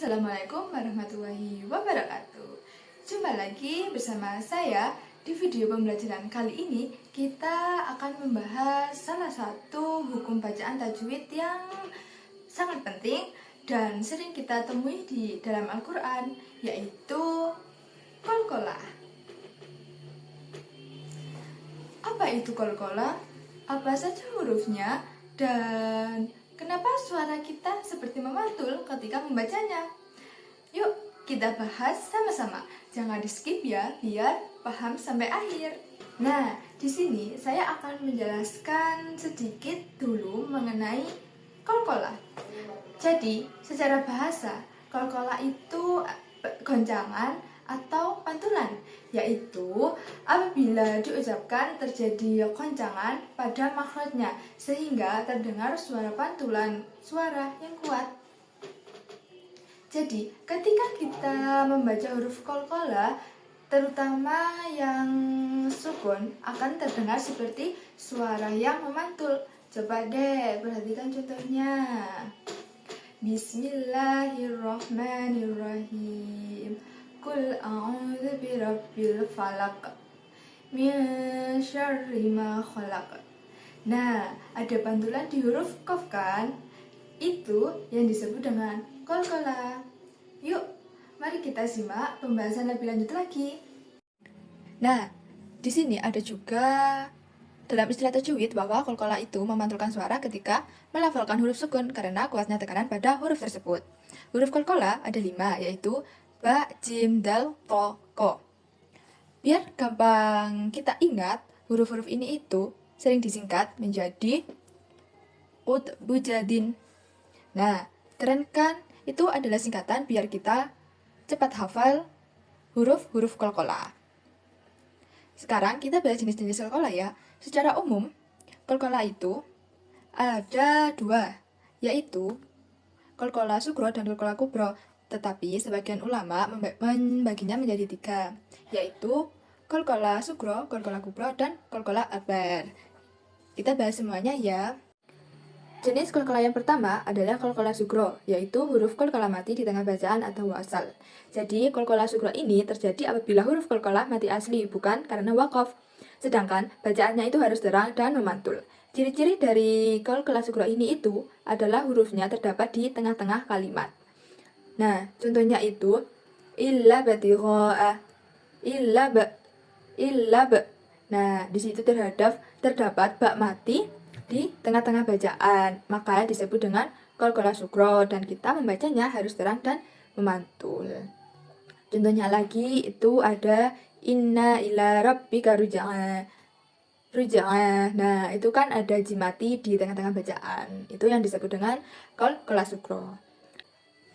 Assalamualaikum warahmatullahi wabarakatuh. Jumpa lagi bersama saya. Di video pembelajaran kali ini kita akan membahas salah satu hukum bacaan tajwid yang sangat penting dan sering kita temui di dalam Al-Quran, yaitu qalqalah. Apa itu qalqalah? Apa saja hurufnya? Dan kenapa suara kita seperti memantul ketika membacanya? Yuk, kita bahas sama-sama. Jangan di-skip ya, biar paham sampai akhir. Nah, di sini saya akan menjelaskan sedikit dulu mengenai qalqalah. Jadi, secara bahasa, qalqalah itu goncangan atau pantulan, yaitu apabila diucapkan terjadi goncangan pada makhrajnya sehingga terdengar suara pantulan, suara yang kuat. Jadi, ketika kita membaca huruf qalqalah, terutama yang sukun, akan terdengar seperti suara yang memantul. Coba deh perhatikan contohnya. Bismillahirrahmanirrahim. Qul a'udzu birabbil falaq min syarri ma khalaq. Nah, ada pantulan di huruf qaf kan? Itu yang disebut dengan qalqalah. Yuk, mari kita simak pembahasan lebih lanjut lagi. Nah, di sini ada juga dalam istilah tajwid bahwa qalqalah itu memantulkan suara ketika melafalkan huruf sukun karena kuatnya tekanan pada huruf tersebut. Huruf qalqalah ada 5, yaitu ba, jim, dal, to, ko. Biar gampang kita ingat, huruf-huruf ini itu sering disingkat menjadi qut, bujadin. Nah, keren kan? Itu adalah singkatan biar kita cepat hafal huruf-huruf qalqalah. Sekarang kita bahas jenis-jenis qalqalah ya. Secara umum, qalqalah itu ada 2, yaitu qalqalah sugro dan qalqalah kubro. Tetapi sebagian ulama membaginya menjadi 3, yaitu qalqalah sugro, qalqalah kubro, dan qalqalah akbar. Kita bahas semuanya ya. Jenis qalqalah yang pertama adalah qalqalah sugro, yaitu huruf qalqalah mati di tengah bacaan atau wasal. Jadi qalqalah sugro ini terjadi apabila huruf qalqalah mati asli, bukan karena waqaf. Sedangkan bacaannya itu harus terang dan memantul. Ciri-ciri dari qalqalah sugro ini itu adalah hurufnya terdapat di tengah-tengah kalimat. Nah, contohnya itu illa batigha'a, illa ba. Nah, di situ terdapat ba mati di tengah-tengah bacaan, maka disebut dengan qalqalah sugro dan kita membacanya harus terang dan memantul. Contohnya lagi itu ada inna ila rabbika ruj'a. Nah, itu kan ada jim mati di tengah-tengah bacaan. Itu yang disebut dengan qalqalah sugro.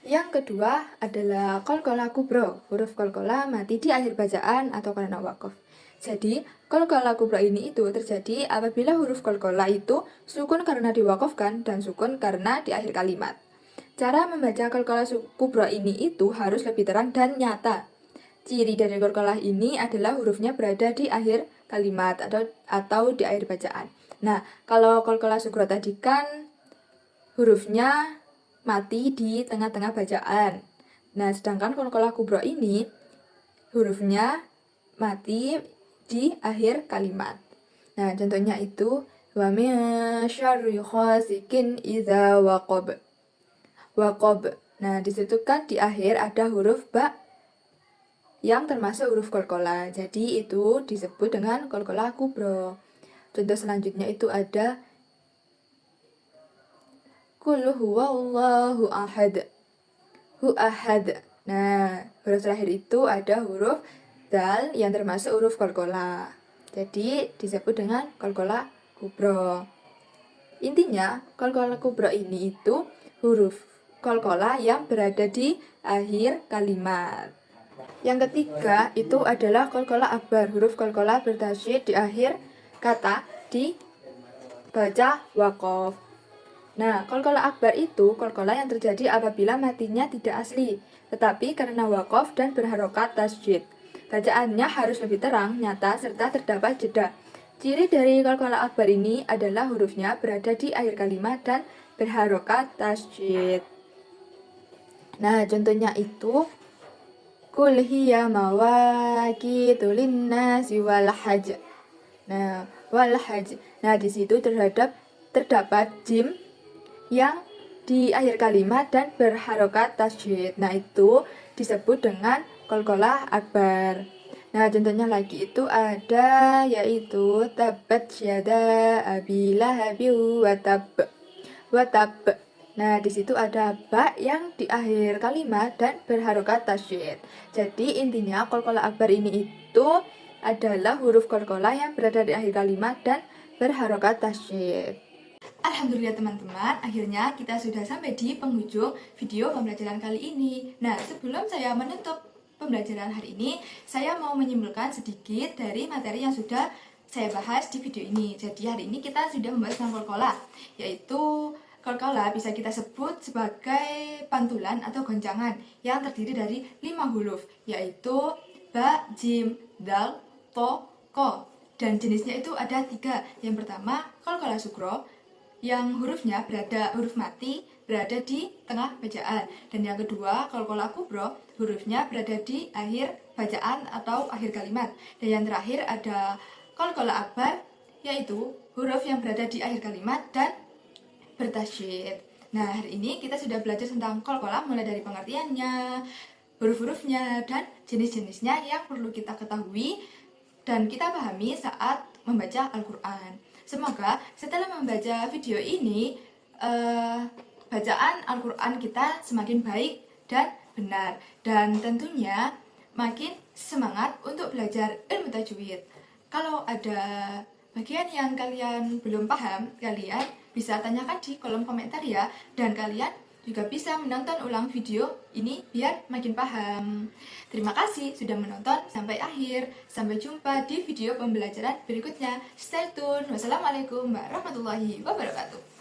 Yang kedua adalah qalqalah kubro, huruf qalqalah mati di akhir bacaan atau karena waqaf. Jadi, qalqalah kubro ini itu terjadi apabila huruf qalqalah itu sukun karena diwaqafkan dan sukun karena di akhir kalimat. Cara membaca qalqalah kubro ini itu harus lebih terang dan nyata. Ciri dari qalqalah ini adalah hurufnya berada di akhir kalimat atau di akhir bacaan. Nah, kalau qalqalah sugro tadi kan hurufnya mati di tengah-tengah bacaan. Nah, sedangkan qalqalah kubro ini hurufnya mati di akhir kalimat. Nah, contohnya itu wa min syarri ghasikin idza waqab. Nah, disitu kan di akhir ada huruf ba yang termasuk huruf qalqalah. Jadi itu disebut dengan qalqalah kubro. Contoh selanjutnya itu ada Qul huwallahu ahad. Ahad. Nah, huruf terakhir itu ada huruf dal yang termasuk huruf qalqalah. Jadi disebut dengan qalqalah kubro. Intinya, qalqalah kubro ini itu huruf qalqalah yang berada di akhir kalimat. Yang ketiga itu adalah qalqalah akbar, huruf qalqalah bertasydid di akhir kata dibaca waqaf. Nah, qalqalah akbar itu qalqalah yang terjadi apabila matinya tidak asli, tetapi karena waqaf dan berharokat tasydid. Bacaannya harus lebih terang, nyata, serta terdapat jeda. Ciri dari qalqalah akbar ini adalah hurufnya berada di akhir kalimat dan berharokat tasydid. Nah, contohnya itu Qul hiya mawaqitu linnasi wal hajj. Nah, wal hajj. Nah, di situ terdapat jim yang di akhir kalimat dan berharokat tasydid. Nah, itu disebut dengan qalqalah akbar. Nah, contohnya lagi itu ada yaitu tabat syada abi lahabi wa tab. Nah, di situ ada ba yang di akhir kalimat dan berharokat tasydid. Jadi intinya qalqalah akbar ini itu adalah huruf qalqalah yang berada di akhir kalimat dan berharokat tasydid. Alhamdulillah teman-teman, akhirnya kita sudah sampai di penghujung video pembelajaran kali ini. Nah, sebelum saya menutup pembelajaran hari ini, saya mau menyimpulkan sedikit dari materi yang sudah saya bahas di video ini. Jadi hari ini kita sudah membahas tentang qalqalah, yaitu qalqalah bisa kita sebut sebagai pantulan atau goncangan yang terdiri dari 5 huruf, yaitu ba, jim, dal, to, ko. Dan jenisnya itu ada 3. Yang pertama, qalqalah sugro, yang huruf mati berada di tengah bacaan. Dan yang kedua, qalqalah kubro, hurufnya berada di akhir bacaan atau akhir kalimat. Dan yang terakhir ada qalqalah akbar, yaitu huruf yang berada di akhir kalimat dan bertasydid. Nah, hari ini kita sudah belajar tentang qalqalah mulai dari pengertiannya, huruf-hurufnya, dan jenis-jenisnya yang perlu kita ketahui dan kita pahami saat membaca Al-Quran. Semoga setelah membaca video ini, bacaan Al-Quran kita semakin baik dan benar. Dan tentunya makin semangat untuk belajar ilmu tajwid. Kalau ada bagian yang kalian belum paham, kalian bisa tanyakan di kolom komentar ya. Dan kalian juga bisa menonton ulang video ini biar makin paham. Terima kasih sudah menonton sampai akhir. Sampai jumpa di video pembelajaran berikutnya. Stay tune. Wassalamualaikum warahmatullahi wabarakatuh.